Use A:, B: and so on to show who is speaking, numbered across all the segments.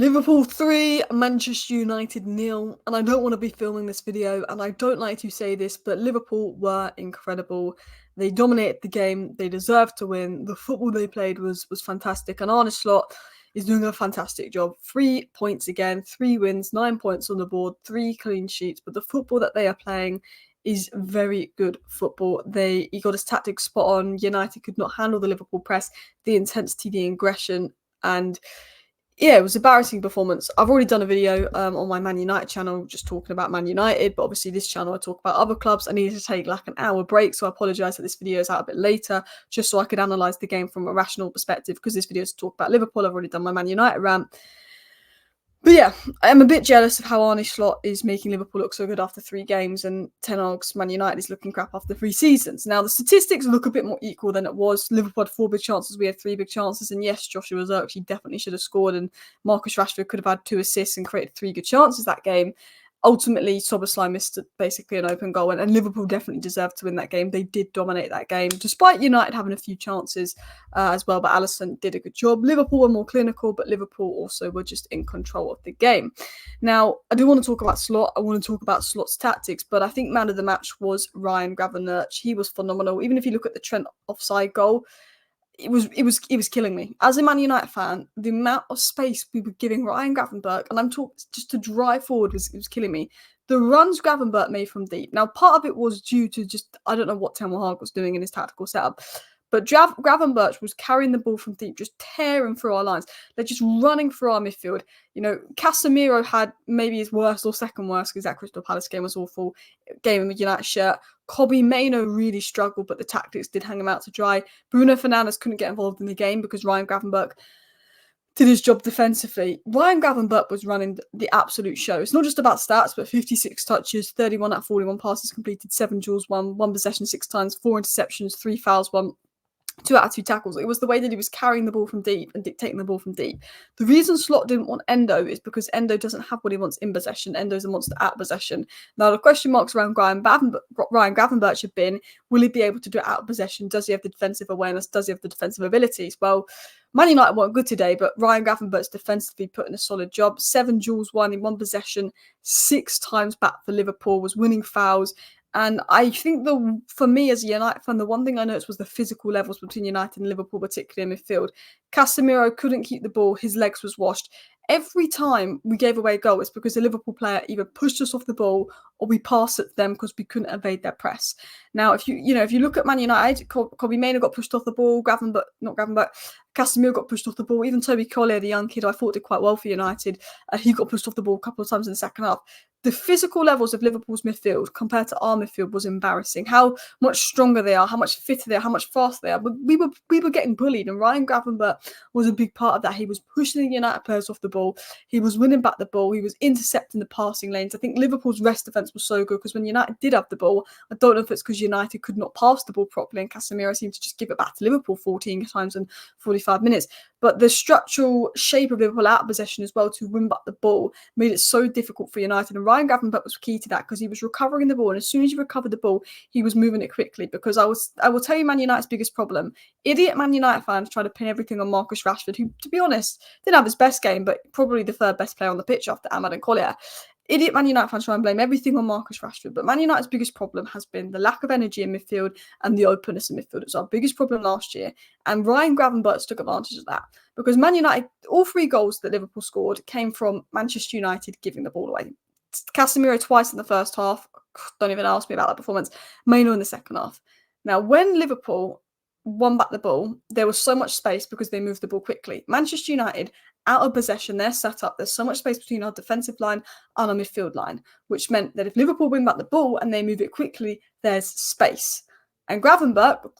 A: Liverpool 3, Manchester United 0, and I don't want to be filming this video, and I don't like to say this, but Liverpool were incredible. They dominated the game, they deserved to win, the football they played was fantastic, and Arne Slot is doing a fantastic job. 3 points again, 3 wins, 9 points on the board, 3 clean sheets, but the football that they are playing is very good football. He got his tactics spot on. United could not handle the Liverpool press, the intensity, the aggression, and yeah, it was an embarrassing performance. I've already done a video on my Man United channel just talking about Man United, but obviously this channel I talk about other clubs. I needed to take like an hour break, so I apologise that this video is out a bit later, just so I could analyse the game from a rational perspective, because this video is to talk about Liverpool. I've already done my Man United rant. But yeah, I'm a bit jealous of how Arne Slot is making Liverpool look so good after 3 games, and Ten Hag's Man United is looking crap after 3 seasons. Now, the statistics look a bit more equal than it was. Liverpool had 4 big chances, we had 3 big chances, and yes, Joshua Zirkzee definitely should have scored, and Marcus Rashford could have had 2 assists and created 3 good chances that game. Ultimately, Szoboszlai missed basically an open goal, and Liverpool definitely deserved to win that game. They did dominate that game, despite United having a few chances as well, but Alisson did a good job. Liverpool were more clinical, but Liverpool also were just in control of the game. Now, I do want to talk about Slot. I want to talk about Slot's tactics, but I think man of the match was Ryan Gravenberch. He was phenomenal. Even if you look at the Trent offside goal, it was killing me. As a Man United fan, the amount of space we were giving Ryan Gravenberch, and I'm talking just to drive forward, was killing me. The runs Gravenberch made from deep. Now, part of it was due to just, I don't know what Ten Hag was doing in his tactical setup, but Gravenberch was carrying the ball from deep, just tearing through our lines. They're just running through our midfield. You know, Casemiro had maybe his worst or second worst, because that Crystal Palace game was awful. Game in a United shirt. Kobbie Mainoo really struggled, but the tactics did hang him out to dry. Bruno Fernandes couldn't get involved in the game because Ryan Gravenberch did his job defensively. Ryan Gravenberch was running the absolute show. It's not just about stats, but 56 touches, 31 out of 41 passes completed, 7 duels won, 1 possession 6 times, 4 interceptions, 3 fouls won, 2 out of 2 tackles. It was the way that he was carrying the ball from deep and dictating the ball from deep. The reason Slot didn't want Endo is because Endo doesn't have what he wants in possession. Endo's a monster out of possession. Now, the question marks around Ryan Gravenberch have been, will he be able to do it out of possession? Does he have the defensive awareness? Does he have the defensive abilities? Well, Man United weren't good today, but Ryan Gravenberch's defensively put in a solid job. 7 duels won in 1 possession, 6 times back for Liverpool, was winning fouls. And I think for me as a United fan, the one thing I noticed was the physical levels between United and Liverpool, particularly in midfield. Casemiro couldn't keep the ball. His legs was washed. Every time we gave away a goal, it's because a Liverpool player either pushed us off the ball or we passed it to them because we couldn't evade their press. Now, if you look at Man United, Kobbie Mainoo got pushed off the ball. Casemiro got pushed off the ball. Even Toby Collier, the young kid I thought did quite well for United, he got pushed off the ball a couple of times in the second half. The physical levels of Liverpool's midfield compared to our midfield was embarrassing. How much stronger they are, how much fitter they are, how much faster they are. But we were getting bullied, and Ryan Gravenberch was a big part of that. He was pushing the United players off the ball. He was winning back the ball. He was intercepting the passing lanes. I think Liverpool's rest defence was so good because when United did have the ball, I don't know if it's because United could not pass the ball properly and Casemiro seemed to just give it back to Liverpool 14 times in 45 minutes. But the structural shape of Liverpool out of possession as well to win back the ball made it so difficult for United. And Ryan Gravenberch was key to that because he was recovering the ball. And as soon as he recovered the ball, he was moving it quickly. Because I will tell you Man United's biggest problem. Idiot Man United fans try to pin everything on Marcus Rashford, who, to be honest, didn't have his best game, but probably the 3rd best player on the pitch after Ahmad and Collier. Idiot Man United fans try and blame everything on Marcus Rashford, but Man United's biggest problem has been the lack of energy in midfield and the openness in midfield. It was our biggest problem last year, and Ryan Gravenberch took advantage of that because Man United, all 3 goals that Liverpool scored came from Manchester United giving the ball away. Casemiro twice in the first half. Don't even ask me about that performance. Mainoo in the second half. Now, when Liverpool won back the ball, there was so much space because they moved the ball quickly. Manchester United, out of possession, they're set up. There's so much space between our defensive line and our midfield line, which meant that if Liverpool win back the ball and they move it quickly, there's space. And Gravenberch,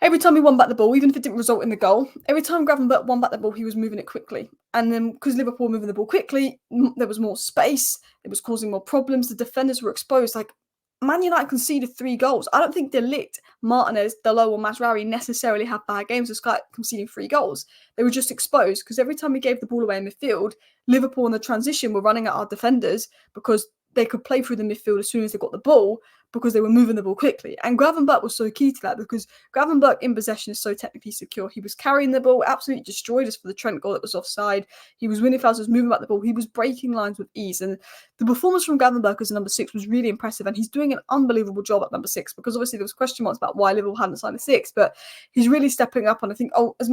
A: every time he won back the ball, even if it didn't result in the goal, every time Gravenberch won back the ball, he was moving it quickly. And then because Liverpool were moving the ball quickly, there was more space. It was causing more problems. The defenders were exposed. Like, Man United conceded 3 goals. I don't think De Ligt, Martinez, Dalot or Mazraoui necessarily had bad games despite conceding 3 goals. They were just exposed because every time we gave the ball away in midfield, Liverpool in the transition were running at our defenders because they could play through the midfield as soon as they got the ball, because they were moving the ball quickly. And Gravenberch was so key to that because Gravenberch in possession is so technically secure. He was carrying the ball, absolutely destroyed us for the Trent goal that was offside. He was winning fouls, was moving back the ball. He was breaking lines with ease. And the performance from Gravenberch as a number 6 was really impressive. And he's doing an unbelievable job at number 6 because obviously there was question marks about why Liverpool hadn't signed a 6. But he's really stepping up. And I think,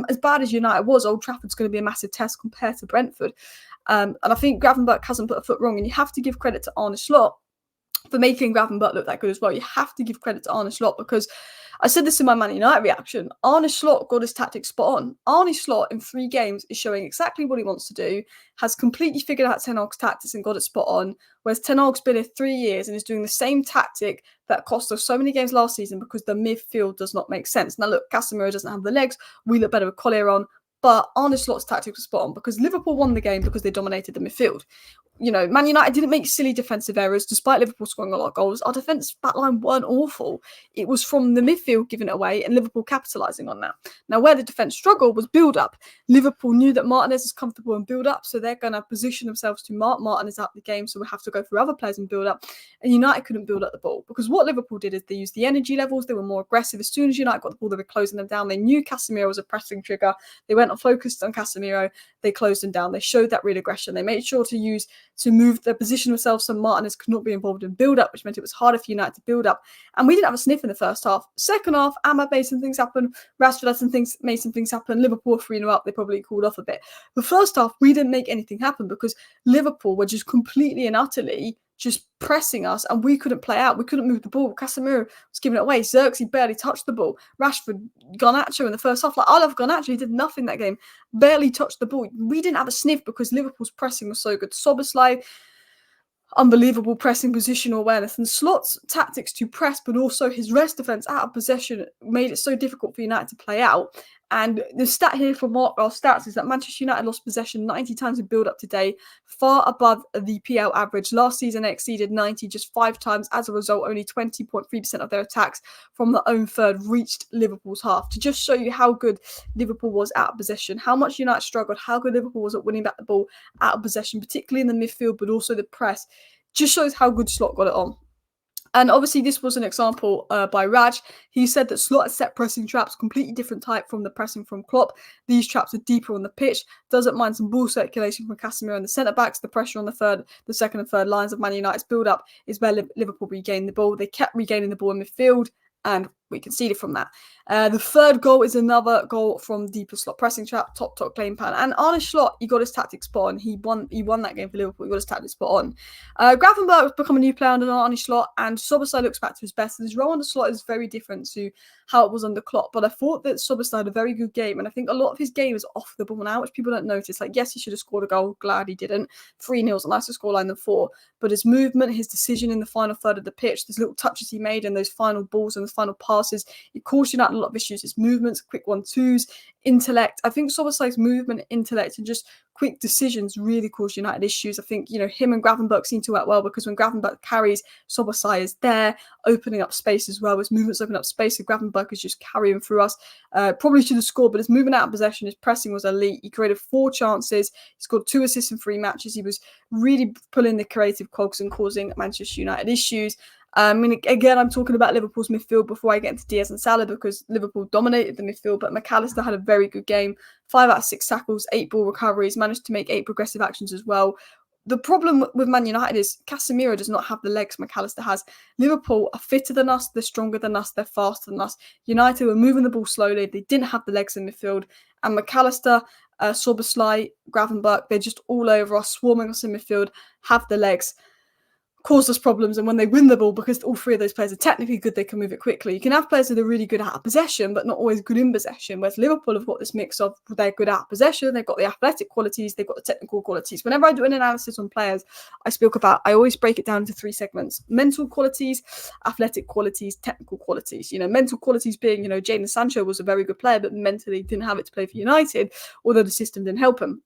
A: as bad as United was, Old Trafford's going to be a massive test compared to Brentford. And I think Gravenberch hasn't put a foot wrong. And you have to give credit to Arne Slot for making Gravenberch look that good as well. You have to give credit to Arne Slot because I said this in my Man United reaction. Arne Slot got his tactics spot on. Arne Slot in 3 games is showing exactly what he wants to do, has completely figured out Ten Hag's tactics and got it spot on, whereas Ten Hag's been here 3 years and is doing the same tactic that cost us so many games last season because the midfield does not make sense. Now look, Casemiro doesn't have the legs. We look better with Collier on. But Arne Slot's tactics were spot on because Liverpool won the game because they dominated the midfield. You know, Man United didn't make silly defensive errors despite Liverpool scoring a lot of goals. Our defence backline weren't awful. It was from the midfield giving it away and Liverpool capitalising on that. Now, where the defence struggled was build-up. Liverpool knew that Martinez is comfortable in build-up, so they're going to position themselves to mark Martinez out the game, so we have to go through other players in build-up. And United couldn't build up the ball because what Liverpool did is they used the energy levels. They were more aggressive. As soon as United got the ball, they were closing them down. They knew Casemiro was a pressing trigger. They went on focused on Casemiro. They closed him down. They showed that real aggression. They made sure to move their position themselves so Martinez could not be involved in build-up, which meant it was harder for United to build up. And we didn't have a sniff in the first half. Second half, Ahmad made some things happen. Rashford made some things happen. Liverpool 3-0 up. They probably cooled off a bit. The first half, we didn't make anything happen because Liverpool were just completely and utterly just pressing us and we couldn't play out. We couldn't move the ball. Casemiro was giving it away. Xerxes barely touched the ball. Rashford, Garnacho in the first half. I love Garnacho. He did nothing that game. Barely touched the ball. We didn't have a sniff because Liverpool's pressing was so good. Szoboszlai, unbelievable pressing positional awareness, and Slot's tactics to press but also his rest defence out of possession made it so difficult for United to play out. And the stat here from our stats is that Manchester United lost possession 90 times in build-up today, far above the PL average. Last season, they exceeded 90 just 5 times. As a result, only 20.3% of their attacks from their own third reached Liverpool's half. To just show you how good Liverpool was out of possession, how much United struggled, how good Liverpool was at winning back the ball out of possession, particularly in the midfield, but also the press, just shows how good Slot got it on. And obviously, this was an example by Raj. He said that Slot had set pressing traps, completely different type from the pressing from Klopp. These traps are deeper on the pitch. Doesn't mind some ball circulation from Casemiro and the centre-backs. The pressure on the second and third lines of Man United's build-up is where Liverpool regained the ball. They kept regaining the ball in midfield, and we conceded from that. The third goal is another goal from deeper Slot pressing trap, top game plan. And Arne Slot, he got his tactics spot on. He won that game for Liverpool. He got his tactics spot on. Gravenberch has become a new player under Arne Slot, and Szoboszlai looks back to his best. And his role under Slot is very different to how it was under Klopp. But I thought that Szoboszlai had a very good game, and I think a lot of his game is off the ball now, which people don't notice. Like, yes, he should have scored a goal. Glad he didn't. 3-0 is a nicer scoreline than 4. But his movement, his decision in the final third of the pitch, those little touches he made and those final balls and those final passes, it caused United a lot of issues. His movements, quick 1-2s, intellect. I think Szoboszlai's movement, intellect, and just quick decisions really caused United issues. I think, him and Gravenberch seem to work well because when Gravenberch carries, Szoboszlai is there, opening up space as well. His movements open up space, so Gravenberch is just carrying through us. Probably should have scored, but his movement out of possession, his pressing was elite. He created 4 chances. He scored 2 assists in 3 matches. He was really pulling the creative cogs and causing Manchester United issues. Again, I'm talking about Liverpool's midfield before I get into Diaz and Salah because Liverpool dominated the midfield, but McAllister had a very good game. 5 out of 6 tackles, 8 ball recoveries, managed to make 8 progressive actions as well. The problem with Man United is Casemiro does not have the legs McAllister has. Liverpool are fitter than us, they're stronger than us, they're faster than us. United were moving the ball slowly, they didn't have the legs in midfield, and McAllister, Szoboszlai, Gravenberch, they're just all over us, swarming us in midfield, have the legs, caused us problems. And when they win the ball, because all 3 of those players are technically good, they can move it quickly. You can have players that are really good out of possession, but not always good in possession. Whereas Liverpool have got this mix of they're good out of possession, they've got the athletic qualities, they've got the technical qualities. Whenever I do an analysis on players, I always break it down into 3 segments: mental qualities, athletic qualities, technical qualities. Mental qualities being, Jadon Sancho was a very good player, but mentally didn't have it to play for United, although the system didn't help him.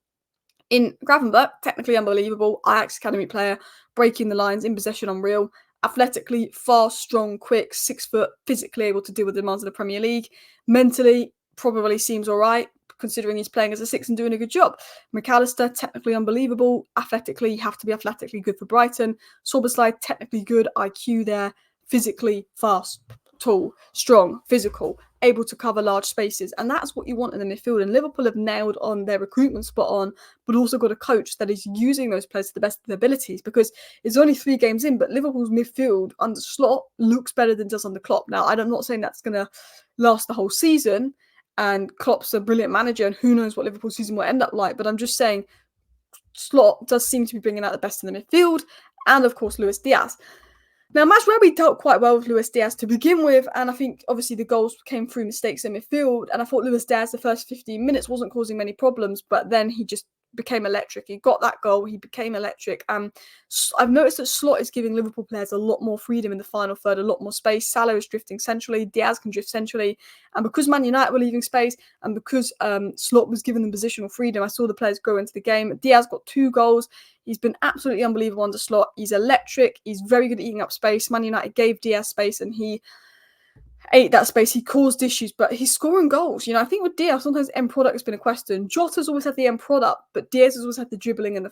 A: In Gravenberch, technically unbelievable, Ajax Academy player, breaking the lines, in possession unreal, athletically fast, strong, quick, 6 foot, physically able to deal with the demands of the Premier League. Mentally, probably seems all right, considering he's playing as a 6 and doing a good job. McAllister, technically unbelievable. Athletically, you have to be athletically good for Brighton. Szoboszlai, technically good, IQ there. physically fast, tall, strong, physical, able to cover large spaces. And that's what you want in the midfield. And Liverpool have nailed on their recruitment spot on, but also got a coach that is using those players to the best of their abilities, because it's only 3 games in, but Liverpool's midfield under Slot looks better than it does under Klopp. Now, I'm not saying that's going to last the whole season, and Klopp's a brilliant manager, and who knows what Liverpool's season will end up like, but I'm just saying Slot does seem to be bringing out the best in the midfield, and of course Luis Diaz. Now, match where we dealt quite well with Luis Diaz to begin with, and I think obviously the goals came through mistakes in midfield, and I thought Luis Diaz the first 15 minutes wasn't causing many problems, but then he just became electric. He got that goal, he became electric, and I've noticed that Slot is giving Liverpool players a lot more freedom in the final third, a lot more space. Salah is drifting centrally, Diaz can drift centrally, and because Man United were leaving space, and because Slot was giving them positional freedom, I saw the players grow into the game. Diaz got 2 goals. He's been absolutely unbelievable under Slot. He's electric. He's very good at eating up space. Man United gave Diaz space, and he ate that space. He caused issues, but he's scoring goals. I think with Diaz, sometimes the end product has been a question. Jota's always had the end product, but Diaz has always had the dribbling and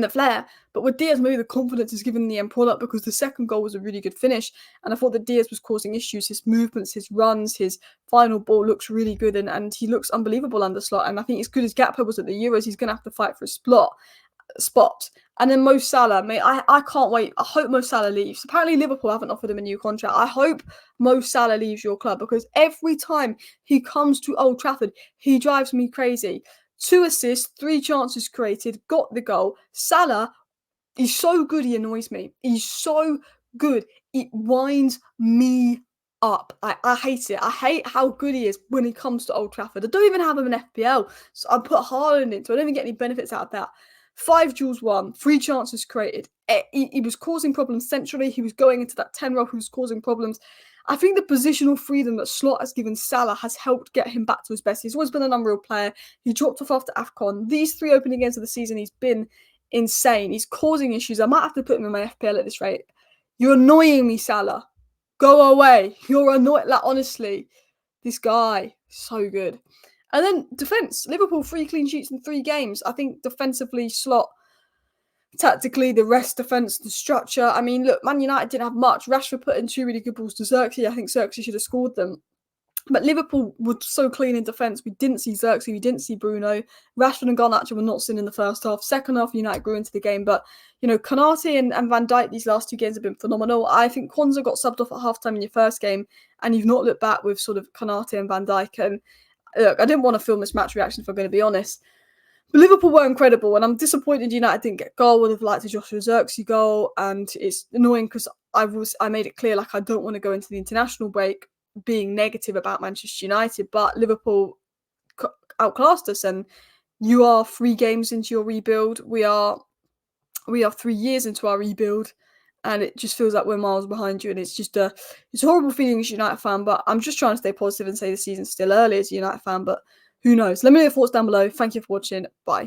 A: the flair. But with Diaz, maybe the confidence is given the end product, because the second goal was a really good finish. And I thought that Diaz was causing issues. His movements, his runs, his final ball looks really good, and he looks unbelievable under Slot. And I think as good as Gakpo was at the Euros, he's going to have to fight for a spot. And then Mo Salah, mate, I can't wait. I hope Mo Salah leaves. Apparently Liverpool haven't offered him a new contract. I hope Mo Salah leaves your club, because every time he comes to Old Trafford, he drives me crazy. 2 assists, 3 chances created, got the goal. Salah, he's so good, he annoys me. He's so good. It winds me up. I hate it. I hate how good he is when he comes to Old Trafford. I don't even have him in FPL, so I put Haaland in, so I don't even get any benefits out of that. 5 duels won, 3 chances created. He was causing problems centrally. He was going into that 10 role who was causing problems. I think the positional freedom that Slot has given Salah has helped get him back to his best. He's always been an unreal player. He dropped off after AFCON. These 3 opening games of the season, he's been insane. He's causing issues. I might have to put him in my FPL at this rate. You're annoying me, Salah. Go away. You're annoying. Like, honestly, this guy, so good. And then defence. Liverpool 3 clean sheets in 3 games. I think defensively, Slot, tactically, the rest defence, the structure. I mean, look, Man United didn't have much. Rashford put in 2 really good balls to Xerxes. I think Xerxes should have scored them. But Liverpool were so clean in defence. We didn't see Xerxes. We didn't see Bruno. Rashford and Konate were not seen in the first half. Second half, United grew into the game. But, Konate and Van Dijk these last 2 games have been phenomenal. I think Konza got subbed off at halftime in your first game, and you've not looked back with sort of Konate and Van Dijk. And look, I didn't want to film this match reaction, if I'm going to be honest. But Liverpool were incredible, and I'm disappointed United didn't get a goal. Would have liked a Joshua Xerxes goal, and it's annoying because I made it clear, like, I don't want to go into the international break being negative about Manchester United, but Liverpool outclassed us, and you are 3 games into your rebuild. We are 3 years into our rebuild, and it just feels like we're miles behind you, and it's just it's a horrible feeling as a United fan, but I'm just trying to stay positive and say the season's still early as a United fan, but who knows? Let me know your thoughts down below. Thank you for watching. Bye.